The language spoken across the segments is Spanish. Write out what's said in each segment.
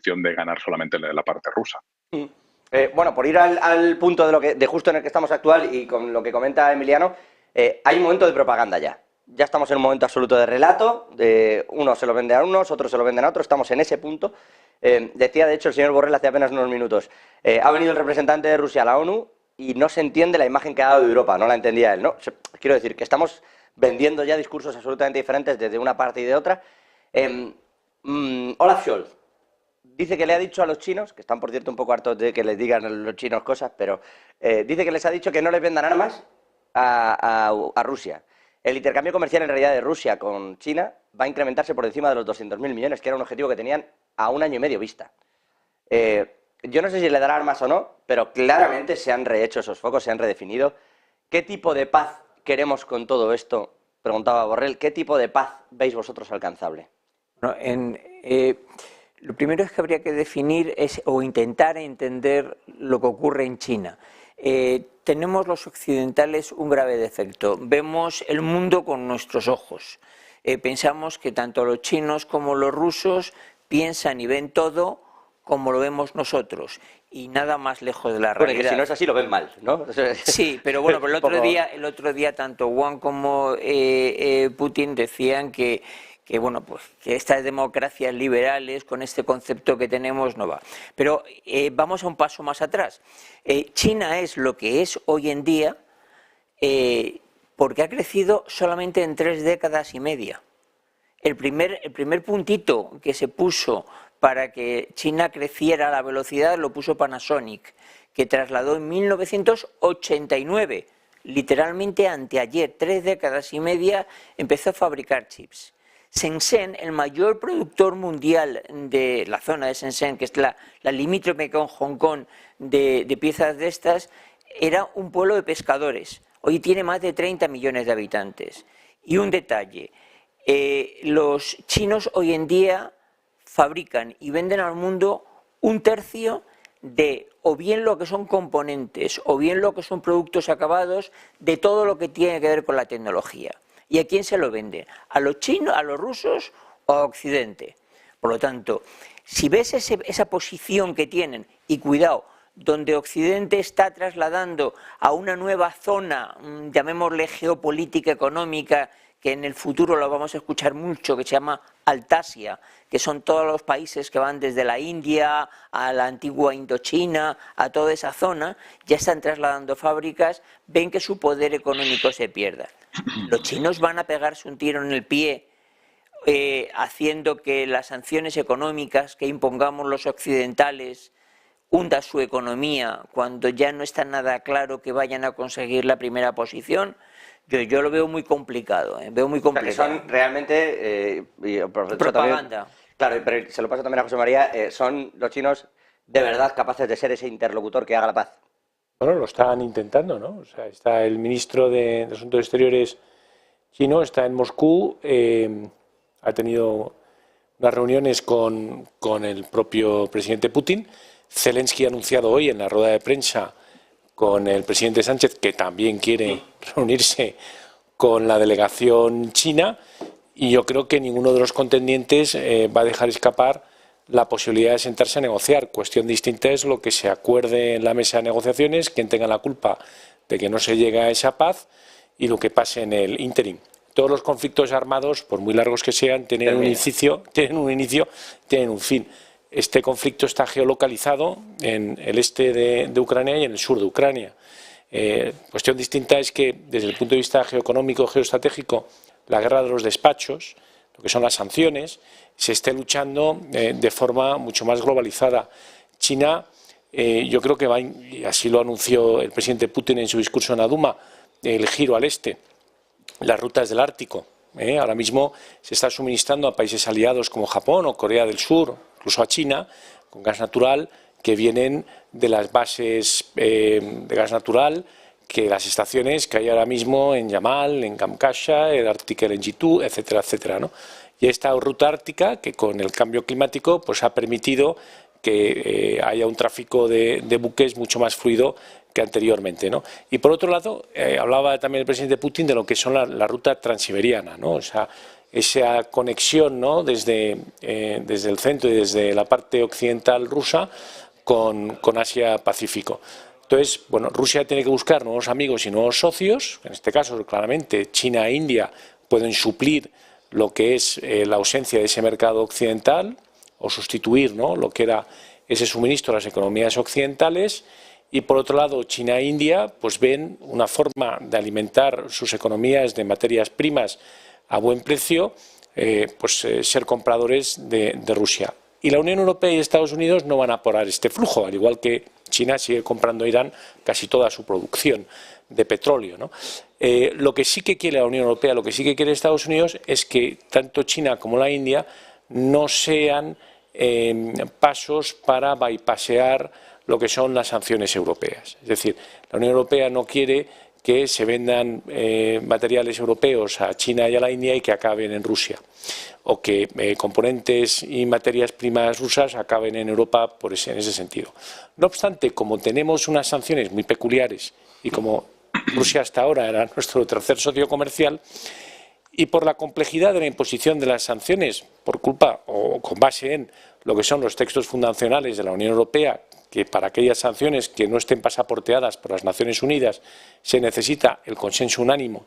intención de ganar solamente la parte rusa. Bueno, por ir al punto de justo en el que estamos actual y con lo que comenta Emiliano, hay un momento de propaganda ya. Ya estamos en un momento absoluto de relato, de unos se lo venden a unos, otros se lo venden a otros, estamos en ese punto. Decía, de hecho, el señor Borrell hace apenas unos minutos, ha venido el representante de Rusia a la ONU y no se entiende la imagen que ha dado de Europa, no la entendía él, ¿no? Quiero decir que estamos vendiendo ya discursos absolutamente diferentes desde una parte y de otra. Olaf Scholz dice que le ha dicho a los chinos, que están por cierto un poco hartos de que les digan a los chinos cosas, pero dice que les ha dicho que no les vendan armas a Rusia. El intercambio comercial en realidad de Rusia con China va a incrementarse por encima de los 200.000 millones, que era un objetivo que tenían a 1 año y medio vista. Yo no sé si le dará armas o no, pero claramente se han rehecho esos focos, se han redefinido. ¿Qué tipo de paz queremos con todo esto? Preguntaba Borrell. ¿Qué tipo de paz veis vosotros alcanzable? Bueno, lo primero es que habría que definir o intentar entender lo que ocurre en China. Tenemos los occidentales un grave defecto. Vemos el mundo con nuestros ojos. Pensamos que tanto los chinos como los rusos piensan y ven todo como lo vemos nosotros, y nada más lejos de la realidad. Bueno, que si no es así lo ven mal, ¿no? Sí, pero bueno, pero el otro día tanto Wang como Putin decían que bueno, pues que estas democracias liberales con este concepto que tenemos no va. Pero vamos a un paso más atrás. China es lo que es hoy en día porque ha crecido solamente en 3 décadas y media. El primer puntito que se puso para que China creciera a la velocidad lo puso Panasonic, que trasladó en 1989, literalmente anteayer, 3 décadas y media, empezó a fabricar chips. Shenzhen, el mayor productor mundial de la zona de Shenzhen, que es la limítrofe con Hong Kong de piezas de estas, era un pueblo de pescadores. Hoy tiene más de 30 millones de habitantes. Y un detalle, los chinos hoy en día fabrican y venden al mundo 1/3 de o bien lo que son componentes o bien lo que son productos acabados de todo lo que tiene que ver con la tecnología. ¿Y a quién se lo vende? ¿A los chinos, a los rusos o a Occidente? Por lo tanto, si ves esa posición que tienen, y cuidado, donde Occidente está trasladando a una nueva zona, llamémosle geopolítica económica, que en el futuro lo vamos a escuchar mucho, que se llama Altasia, que son todos los países que van desde la India a la antigua Indochina, a toda esa zona, ya están trasladando fábricas, ven que su poder económico se pierda. Los chinos van a pegarse un tiro en el pie haciendo que las sanciones económicas que impongamos los occidentales hunda su economía cuando ya no está nada claro que vayan a conseguir la primera posición. Yo lo veo muy complicado, veo muy complicado. O sea, que son realmente... propaganda. También, claro, pero se lo paso también a José María, ¿son los chinos de verdad capaces de ser ese interlocutor que haga la paz? Bueno, lo están intentando, ¿no? O sea, está el ministro de Asuntos Exteriores chino, está en Moscú, ha tenido unas reuniones con el propio presidente Putin. Zelensky ha anunciado hoy en la rueda de prensa con el presidente Sánchez, que también quiere reunirse con la delegación china, y yo creo que ninguno de los contendientes va a dejar escapar la posibilidad de sentarse a negociar. Cuestión distinta es lo que se acuerde en la mesa de negociaciones, quién tenga la culpa de que no se llegue a esa paz y lo que pase en el ínterin. Todos los conflictos armados, por muy largos que sean, tienen un inicio, tienen un fin. Este conflicto está geolocalizado en el este de Ucrania y en el sur de Ucrania. Cuestión distinta es que, desde el punto de vista geoeconómico, geoestratégico, la guerra de los despachos, lo que son las sanciones, se esté luchando de forma mucho más globalizada. China, yo creo que va, y así lo anunció el presidente Putin en su discurso en la Duma, el giro al este, las rutas del Ártico. Ahora mismo se está suministrando a países aliados como Japón o Corea del Sur, incluso a China, con gas natural que vienen de las bases de gas natural, que las estaciones que hay ahora mismo en Yamal, en Kamchatka, el Arctic LNG 2, etcétera, etcétera, ¿no? Y esta ruta ártica, que con el cambio climático pues ha permitido que haya un tráfico de buques mucho más fluido que anteriormente, ¿no? Y por otro lado, hablaba también el presidente Putin de lo que son la ruta transiberiana, ¿no? O sea, esa conexión, ¿no?, desde el centro y desde la parte occidental rusa con Asia-Pacífico. Entonces, bueno, Rusia tiene que buscar nuevos amigos y nuevos socios. En este caso, claramente, China e India pueden suplir lo que es la ausencia de ese mercado occidental o sustituir, ¿no?, lo que era ese suministro a las economías occidentales. Y, por otro lado, China e India pues ven una forma de alimentar sus economías de materias primas a buen precio, ser compradores de Rusia. Y la Unión Europea y Estados Unidos no van a parar este flujo, al igual que China sigue comprando a Irán casi toda su producción de petróleo, ¿no? Lo que sí que quiere la Unión Europea, lo que sí que quiere Estados Unidos es que tanto China como la India no sean pasos para bypassear lo que son las sanciones europeas. Es decir, la Unión Europea no quiere que se vendan materiales europeos a China y a la India y que acaben en Rusia, o que componentes y materias primas rusas acaben en Europa en ese sentido. No obstante, como tenemos unas sanciones muy peculiares y como Rusia hasta ahora era nuestro tercer socio comercial, y por la complejidad de la imposición de las sanciones, por culpa o con base en lo que son los textos fundacionales de la Unión Europea, que para aquellas sanciones que no estén pasaporteadas por las Naciones Unidas se necesita el consenso unánime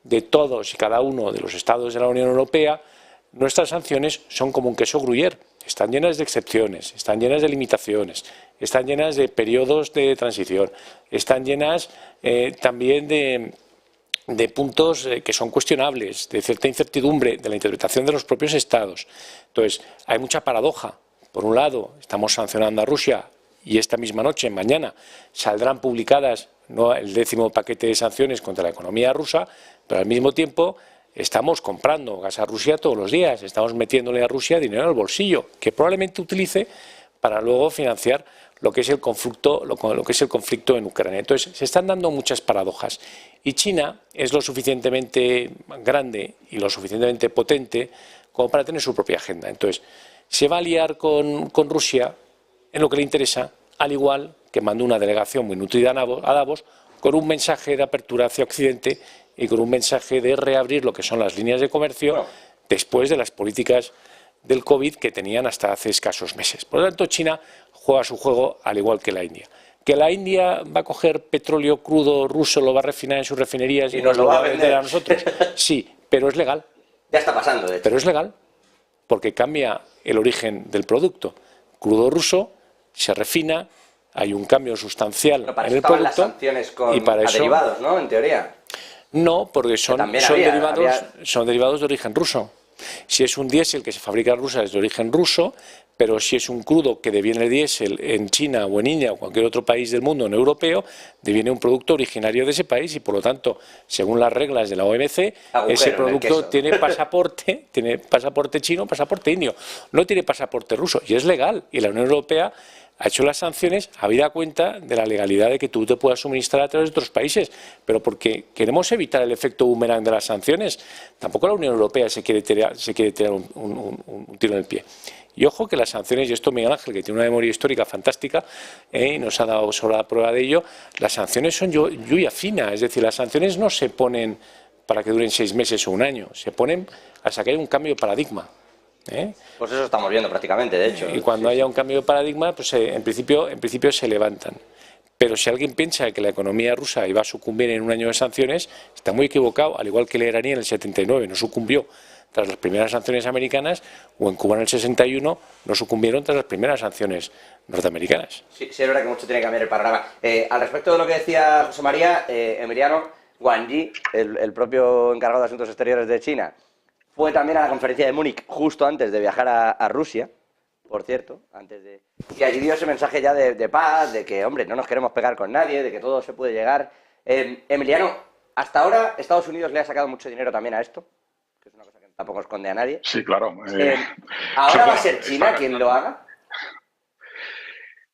de todos y cada uno de los Estados de la Unión Europea, nuestras sanciones son como un queso gruyère. Están llenas de excepciones, están llenas de limitaciones, están llenas de periodos de transición, están llenas también de puntos que son cuestionables, de cierta incertidumbre de la interpretación de los propios Estados. Entonces, hay mucha paradoja. Por un lado, estamos sancionando a Rusia y esta misma noche, mañana, saldrán publicadas ¿no?, el 10º paquete de sanciones contra la economía rusa, pero al mismo tiempo estamos comprando gas a Rusia todos los días, estamos metiéndole a Rusia dinero al bolsillo, que probablemente utilice para luego financiar lo que es el conflicto, en Ucrania. Entonces, se están dando muchas paradojas. Y China es lo suficientemente grande y lo suficientemente potente como para tener su propia agenda. Entonces, se va a aliar con Rusia en lo que le interesa, al igual que mandó una delegación muy nutrida a Davos, con un mensaje de apertura hacia Occidente y con un mensaje de reabrir lo que son las líneas de comercio después de las políticas del COVID que tenían hasta hace escasos meses. Por lo tanto, China juega su juego al igual que la India. ¿Que la India va a coger petróleo crudo ruso, lo va a refinar en sus refinerías y nos lo va a vender a nosotros? Sí, pero es legal. Ya está pasando, de hecho. Pero es legal, porque cambia el origen del producto. Crudo ruso se refina, hay un cambio sustancial en el producto. Las sanciones con y para eso, derivados, ¿no? En teoría. No, porque son derivados de origen ruso. Si es un diésel que se fabrica en Rusia es de origen ruso, pero si es un crudo que deviene diésel en China o en India o cualquier otro país del mundo no europeo, deviene un producto originario de ese país y, por lo tanto, según las reglas de la OMC, ese producto tiene pasaporte chino, pasaporte indio, no tiene pasaporte ruso y es legal. Y la Unión Europea ha hecho las sanciones habida cuenta de la legalidad de que tú te puedas suministrar a través de otros países, pero porque queremos evitar el efecto boomerang de las sanciones. Tampoco la Unión Europea se quiere tirar un tiro en el pie. Y ojo que las sanciones, y esto Miguel Ángel, que tiene una memoria histórica fantástica, y nos ha dado sobre la prueba de ello, las sanciones son lluvia fina, es decir, las sanciones no se ponen para que duren 6 meses o un año, se ponen hasta que haya un cambio de paradigma. Pues eso estamos viendo prácticamente, de hecho. Y cuando haya un cambio de paradigma, pues en principio se levantan. Pero si alguien piensa que la economía rusa iba a sucumbir en un año de sanciones, está muy equivocado, al igual que la iraní en el 79 no sucumbió tras las primeras sanciones americanas, o en Cuba en el 61 no sucumbieron tras las primeras sanciones norteamericanas. Sí, es verdad que mucho tiene que cambiar el panorama. Al respecto de lo que decía José María, Emiliano, Wang Yi, el propio encargado de Asuntos Exteriores de China, fue también a la conferencia de Múnich justo antes de viajar a Rusia, por cierto, y allí dio ese mensaje ya de paz, de que, hombre, no nos queremos pegar con nadie, de que todo se puede llegar. Emiliano, hasta ahora Estados Unidos le ha sacado mucho dinero también a esto, que es una cosa que tampoco esconde a nadie. Sí, claro. ¿Ahora va a ser China quien lo haga?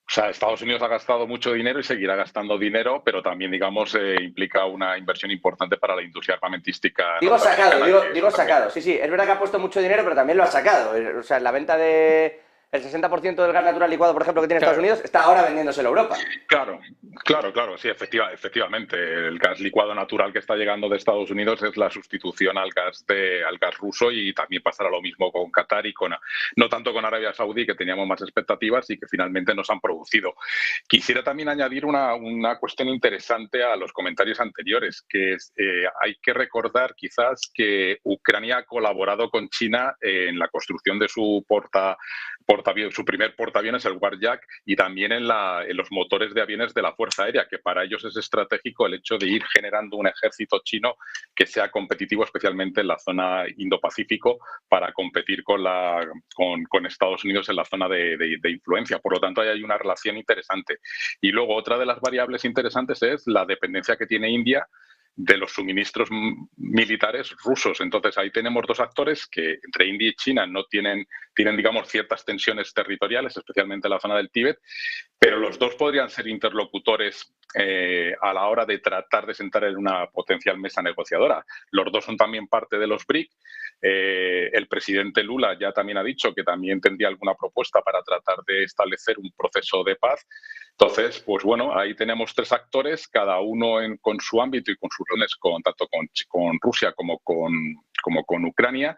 O sea, Estados Unidos ha gastado mucho dinero y seguirá gastando dinero, pero también, digamos, implica una inversión importante para la industria armamentística. Digo sacado, sí, es verdad que ha puesto mucho dinero, pero también lo ha sacado. O sea, la venta de El 60% del gas natural licuado, por ejemplo, que tiene Estados Unidos, está ahora vendiéndoselo a Europa. Claro, sí, efectivamente. El gas licuado natural que está llegando de Estados Unidos es la sustitución al gas ruso, y también pasará lo mismo con Qatar y no tanto con Arabia Saudí, que teníamos más expectativas y que finalmente nos han producido. Quisiera también añadir una cuestión interesante a los comentarios anteriores, que es, hay que recordar quizás que Ucrania ha colaborado con China en la construcción de su primer portaaviones, el Warjak, y también en los motores de aviones de la Fuerza Aérea, que para ellos es estratégico el hecho de ir generando un ejército chino que sea competitivo, especialmente en la zona Indo-Pacífico, para competir con Estados Unidos en la zona de influencia. Por lo tanto, ahí hay una relación interesante. Y luego, otra de las variables interesantes es la dependencia que tiene India de los suministros militares rusos. Entonces, ahí tenemos dos actores que entre India y China no tienen, digamos, ciertas tensiones territoriales, especialmente en la zona del Tíbet, pero los dos podrían ser interlocutores a la hora de tratar de sentar en una potencial mesa negociadora. Los dos son también parte de los BRIC. El presidente Lula ya también ha dicho que también tendría alguna propuesta para tratar de establecer un proceso de paz. Entonces, pues bueno, ahí tenemos tres actores, cada uno con su ámbito y con sus relaciones tanto con Rusia como con Ucrania,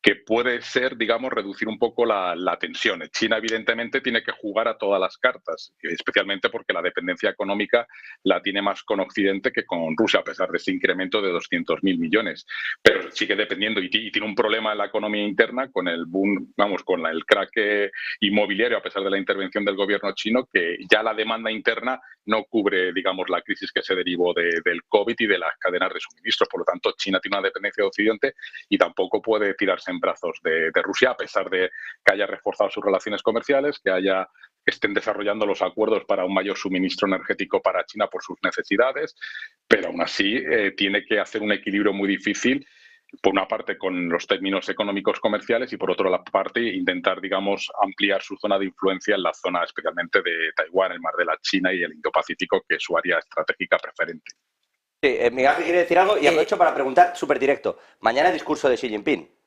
que puede ser, digamos, reducir un poco la tensión. China, evidentemente, tiene que jugar a todas las cartas, especialmente porque la dependencia económica la tiene más con Occidente que con Rusia, a pesar de ese incremento de 200.000 millones. Pero sigue dependiendo y tiene un problema en la economía interna con el boom, con el crack inmobiliario, a pesar de la intervención del gobierno chino, que ya la demanda interna no cubre, digamos, la crisis que se derivó del COVID y de las cadenas de suministros. Por lo tanto, China tiene una dependencia de Occidente y tampoco puede tirarse en brazos de Rusia, a pesar de que haya reforzado sus relaciones comerciales, que estén desarrollando los acuerdos para un mayor suministro energético para China por sus necesidades, pero aún así tiene que hacer un equilibrio muy difícil, por una parte con los términos económicos comerciales y por otra parte intentar, digamos, ampliar su zona de influencia en la zona especialmente de Taiwán, el Mar de la China y el Indo-Pacífico, que es su área estratégica preferente. Sí, Miguel quiere decir algo y aprovecho para preguntar súper directo. Mañana discurso de Xi Jinping.